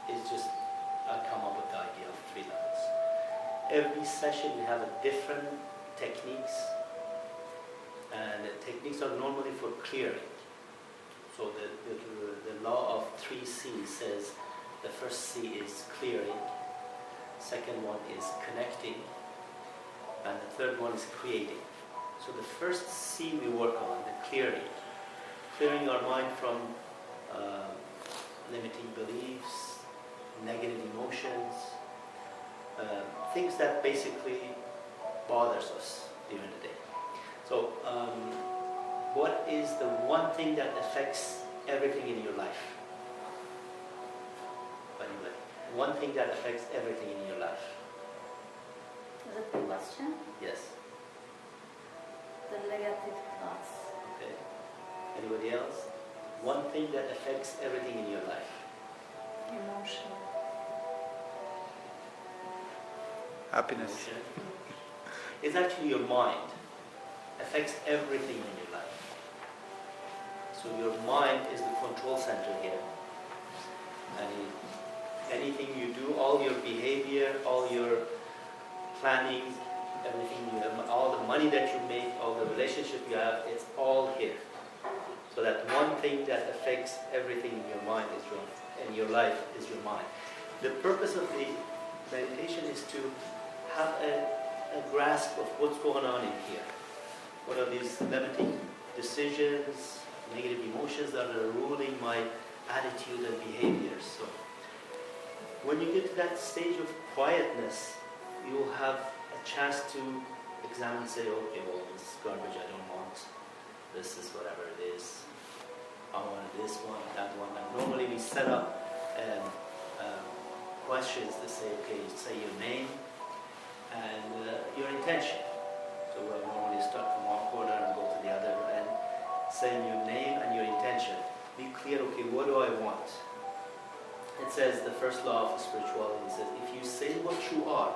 it's just, I come up with the idea of 3 levels. Every session we have a different techniques, and the techniques are normally for clearing. So the law of 3 C's says the first C is clearing, second one is connecting, and the third one is creating. So the first C we work on, the clearing our mind from limiting beliefs, negative emotions, things that basically bothers us during the day. So what is the one thing that affects everything in your life? Anybody? One thing that affects everything in your life? Is it the question? Yes. The negative thoughts. Okay. Anybody else? One thing that affects everything in your life? Emotion. Happiness. Emotion. It's actually your mind. Affects everything in your life. So your mind is the control center here. And anything you do, all your behavior, all your planning, everything you have, all the money that you make, all the relationship you have, it's all here. So that one thing that affects everything in your mind is in your life is your mind. The purpose of the meditation is to have a grasp of what's going on in here. What are these limiting decisions, negative emotions that are ruling my attitude and behaviors? So when you get to that stage of quietness, you will have a chance to examine, say, okay, well, this is garbage, I don't want. This is whatever it is. I want this one, that one. And normally we set up questions to say, okay, say your name and your intention. So we'll normally start from one corner and go to the other and say your name and your intention. Be clear, okay, what do I want? It says, the first law of spirituality says, if you say what you are,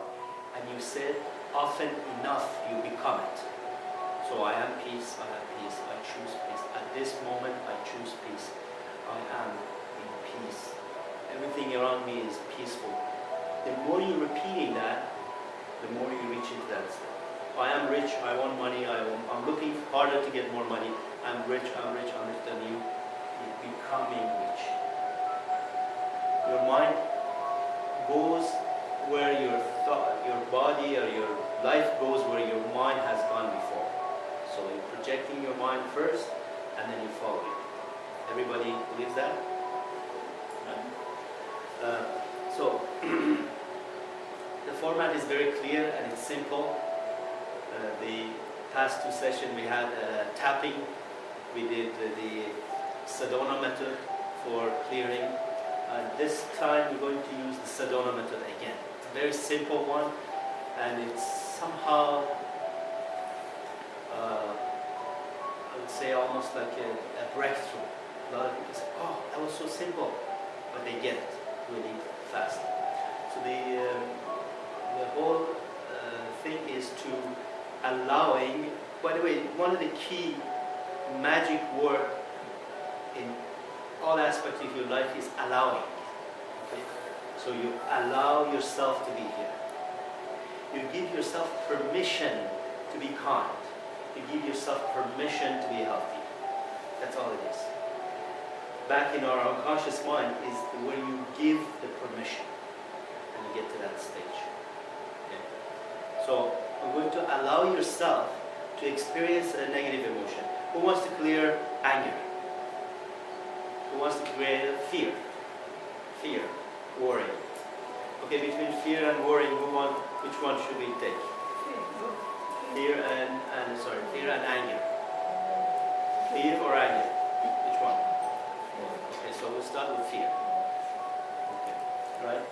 and you say it often enough, you become it. So I am peace, I have peace, I choose peace. At this moment, I choose peace. I am in peace. Everything around me is peaceful. The more you're repeating that, the more you reach into that state. I am rich, I want money, I'm looking harder to get more money. I'm rich, I'm rich, I'm rich. Then you're becoming rich. Your mind goes where your thought, your body or your life goes where your mind has gone before. So you're projecting your mind first, and then you follow it. Everybody believes that? Right? So the format is very clear and it's simple. The past 2 sessions we had tapping. We did the Sedona method for clearing. This time we're going to use the Sedona method again. It's a very simple one, and it's somehow, I would say, almost like a breakthrough. A lot of people say, oh, that was so simple, but they get it really fast. So the whole thing is to allowing, by the way, one of the key magic word in all aspects of your life is allowing. Okay? So you allow yourself to be here. You give yourself permission to be kind. You give yourself permission to be healthy. That's all it is. Back in our unconscious mind is where you give the permission and you get to that stage. Okay? So you're going to allow yourself to experience a negative emotion. Who wants to clear anger? Who wants to clear fear? Fear, worry. Okay, between fear and worry, which one should we take? Fear and anger. Fear or anger? Which one? Okay, so we'll start with fear. Okay, right?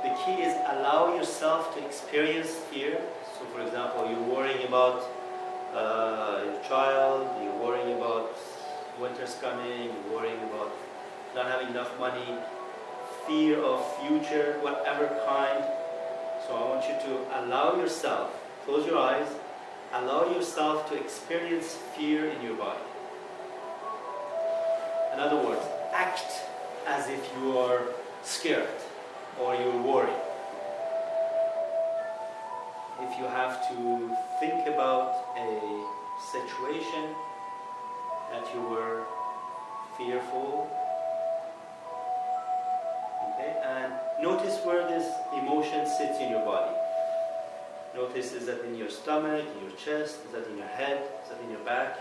The key is allow yourself to experience fear. So, for example, you're worrying about your child, you're worrying about winter's coming, you're worrying about not having enough money, fear of future, whatever kind. So I want you to allow yourself, close your eyes, allow yourself to experience fear in your body. In other words, act as if you are scared or you're worried. If you have to think about a situation that you were fearful, okay, and notice where this emotion sits in your body. Notice, is that in your stomach, in your chest, is that in your head, is that in your back?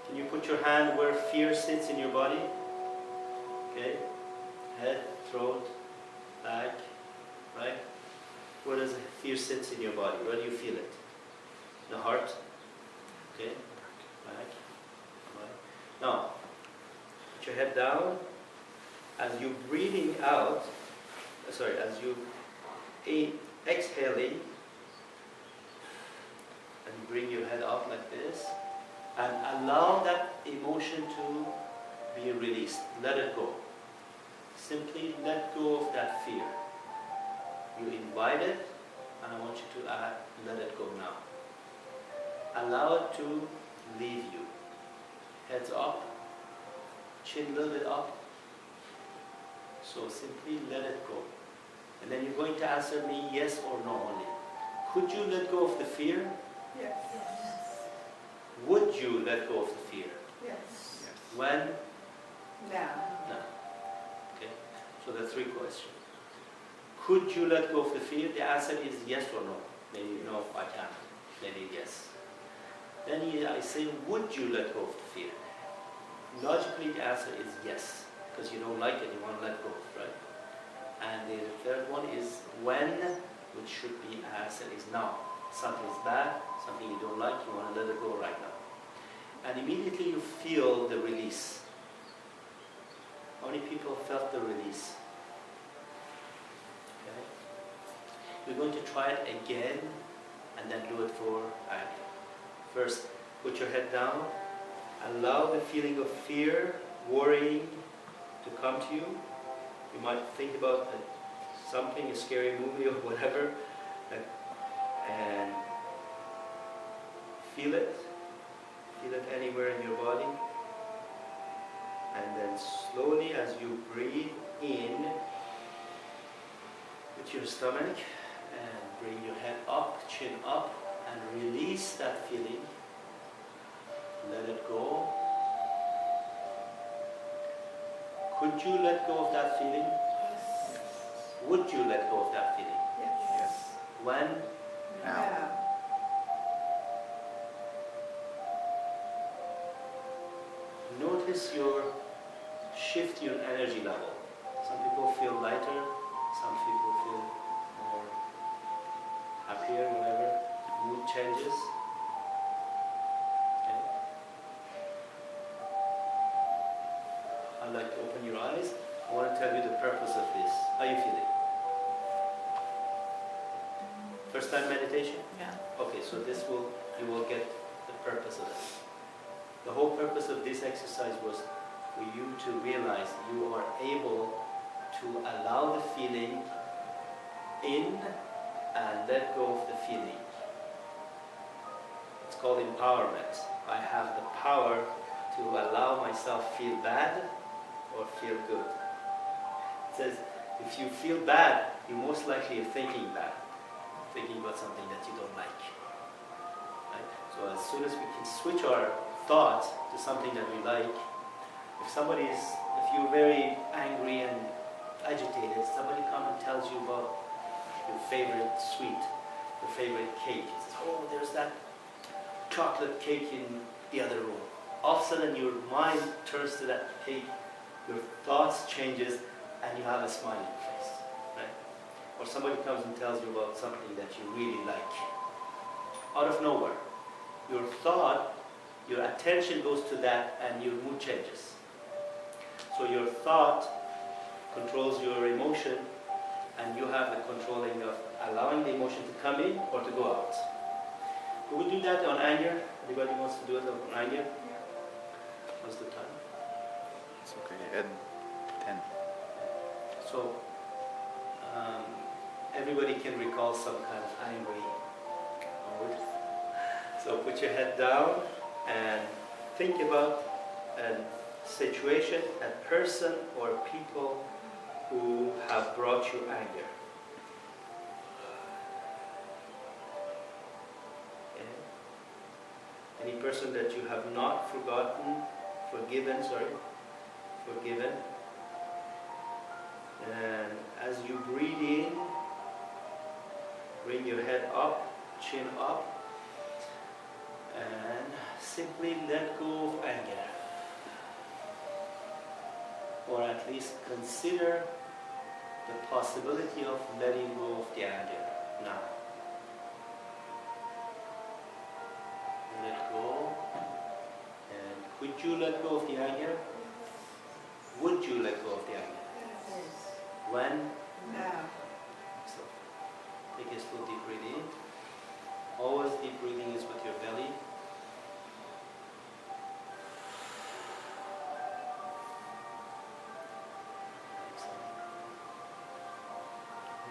Can you put your hand where fear sits in your body? Okay, head, throat, back, right? Where does fear sit in your body? Where do you feel it? The heart? Okay, back, right. Now, put your head down. As you're breathing out, as you exhaling, and bring your head up like this, and allow that emotion to be released. Let it go. Simply let go of that fear. You invite it, and I want you to let it go now. Allow it to leave you. Heads up, chin a little bit up. So simply let it go. And then you're going to answer me yes or no only. Could you let go of the fear? Yes. Would you let go of the fear? Yes. When? Now. No. Okay. So there are three questions. Could you let go of the fear? The answer is yes or no. Maybe no, I can't. Maybe yes. Then I say, would you let go of the fear? Logically, the answer is yes, because you don't like it, you want to let go, right? And the third one is when, which should be answer is now. Something is bad, something you don't like, you want to let it go right now. And immediately you feel the release. How many people felt the release? Okay. We're going to try it again and then do it for Annie. First, put your head down. Allow the feeling of fear, worrying to come to you. You might think about something, a scary movie or whatever, and feel it. Feel it anywhere in your body. And then slowly, as you breathe in with your stomach, and bring your head up, chin up, and release that feeling. Let it go. Could you let go of that feeling? Yes. Would you let go of that feeling? Yes. When? Now. Notice shift your energy level. Some people feel lighter, some people feel more happier, whatever. Mood changes. Okay. I'd like to open your eyes. I want to tell you the purpose of this. How are you feeling? First time meditation? Yeah. Okay, so you will get the purpose of it. The whole purpose of this exercise was for you to realize you are able to allow the feeling in and let go of the feeling. It's called empowerment. I have the power to allow myself feel bad or feel good. It says if you feel bad, you're most likely thinking bad, thinking about something that you don't like. Right? So as soon as we can switch our thought to something that we like, if you're very angry and agitated, somebody comes and tells you about your favorite sweet, your favorite cake. It says, oh, there's that chocolate cake in the other room. All of a sudden your mind turns to that cake, your thoughts changes, and you have a smile on your face. Right? Or somebody comes and tells you about something that you really like. Out of nowhere. Your thought, your attention goes to that and your mood changes. So your thought controls your emotion, and you have the controlling of allowing the emotion to come in or to go out. Could we do that on anger? Anybody wants to do it on anger? What's the time? It's okay. At 10. So everybody can recall some kind of angry mood. So put your head down and think about and situation, a person or people who have brought you anger. Okay? Any person that you have not forgiven. And as you breathe in, bring your head up, chin up, and simply let go of anger. Or at least consider the possibility of letting go of the anger now. Let go. And could you let go of the anger? Would you let go of the anger? Yes. When? Now. So, take a slow deep breathing. Always deep breathing is with your belly.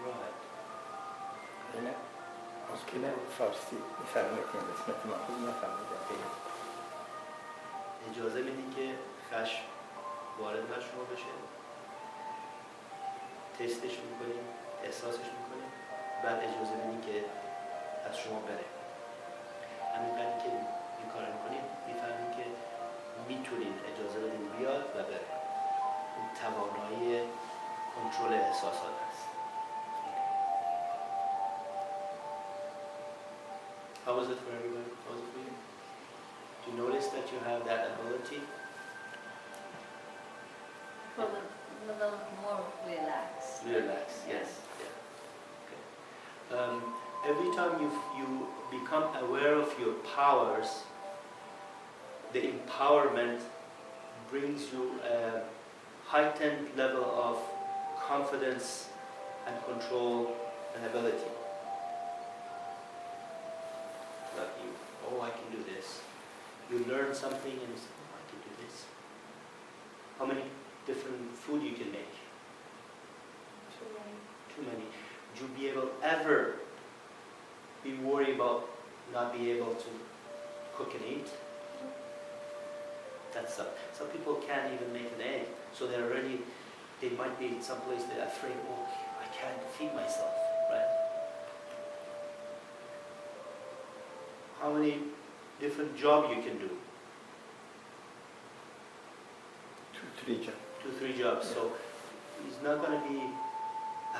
Right. اینا مشکل فارسی میفرمایید این قسمت ما خوب نفهمیدم. اجازه میدین که خشم وارد در شما بشه، تستش میکنیم، احساسش میکنیم، بعد اجازه میدین که از شما بره. همینقدر که این کار میکنیم میفهمیم که میتونین اجازه بدین بیاد و بره. این توانایی کنترل احساسات است. How was it for everybody? How was it for you? Do you notice that you have that ability? Probably a little more relaxed. Relax, yes. Yeah. Okay. Every time you become aware of your powers, the empowerment brings you a heightened level of confidence and control and ability. Like you, oh, I can do this. You learn something and you say, oh, I can do this. How many different food you can make? Too many. Would you be able ever be worried about not being able to cook and eat? That's some people can't even make an egg, so they're already, they might be someplace they're afraid, oh, I can't feed myself, right? How many different jobs you can do? 2-3 jobs. 2-3 jobs. So he's not going to be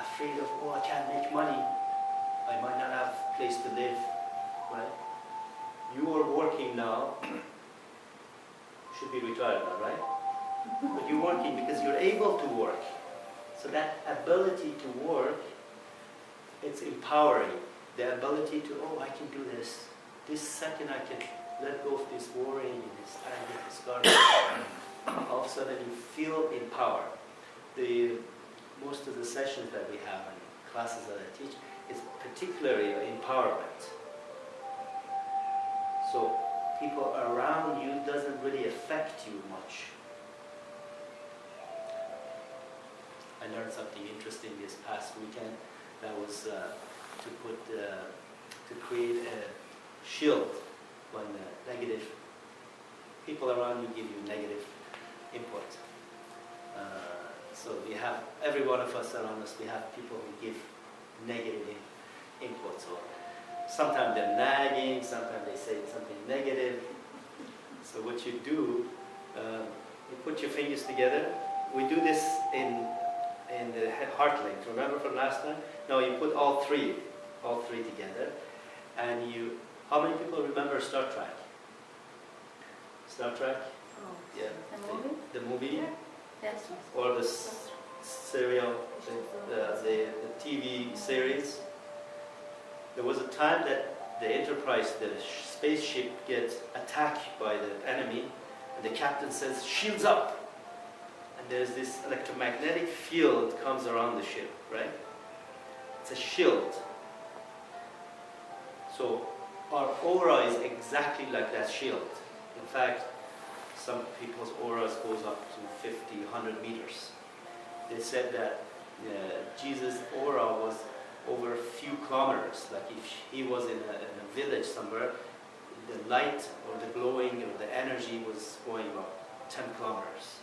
afraid of, oh, I can't make money. I might not have a place to live, right? You are working now. Should be retired now, right? But you're working because you're able to work. So that ability to work, it's empowering. The ability to, oh, I can do this. This second I can let go of this worrying, this anger, this garbage. All of a sudden you feel empowered. Most of the sessions that we have and classes that I teach is particularly empowerment. So people around you doesn't really affect you much. I learned something interesting this past weekend. That was to create a shield when negative people around you give you negative input. So we have, every one of us around us, we have people who give negative input. So sometimes they're nagging, sometimes they say something negative. So what you do, you put your fingers together. We do this in the heart length. Remember from last time? No, you put all three together. And you, how many people remember Star Trek? Star Trek? Oh, Yeah. the movie? The movie? Yes. Or the serial, the TV series. There was a time that the Enterprise, the spaceship, gets attacked by the enemy, and the captain says, "Shields up!" And there's this electromagnetic field comes around the ship, right? It's a shield. So our aura is exactly like that shield. In fact, some people's auras goes up to 50, 100 meters. They said that Jesus' aura was over a few kilometers. Like if he was in a village somewhere, the light or the glowing or the energy was going up 10 kilometers.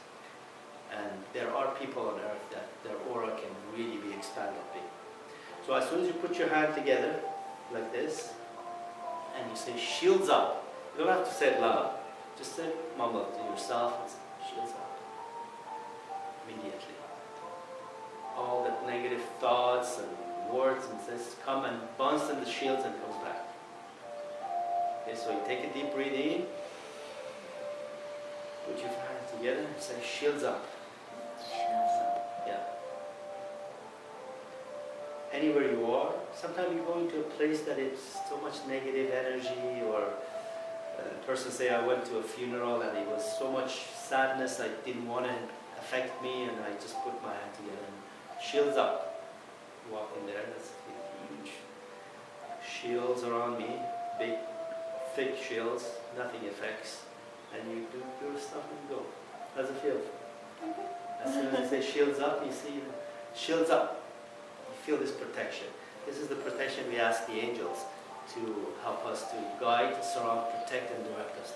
And there are people on earth that their aura can really be expanded big. So as soon as you put your hand together, like this, and you say, shields up. You don't have to say it loud. Just say, mumble to yourself, and say, shields up. Immediately. All the negative thoughts and words and this come and bounce in the shields and comes back. Okay, so you take a deep breath in, put your hands together and say, shields up. Yeah. Anywhere you are, sometimes you go into a place that it's so much negative energy, or a person say, I went to a funeral and it was so much sadness, I didn't want to affect me, and I just put my hand together and shields up. Walk in there, that's huge. Shields around me, big, thick shields, nothing affects, and you do your stuff and go. How does it feel? As soon as you say shields up, you see shields up. You feel this protection. This is the protection we ask the angels to help us to guide, surround, protect, and direct us.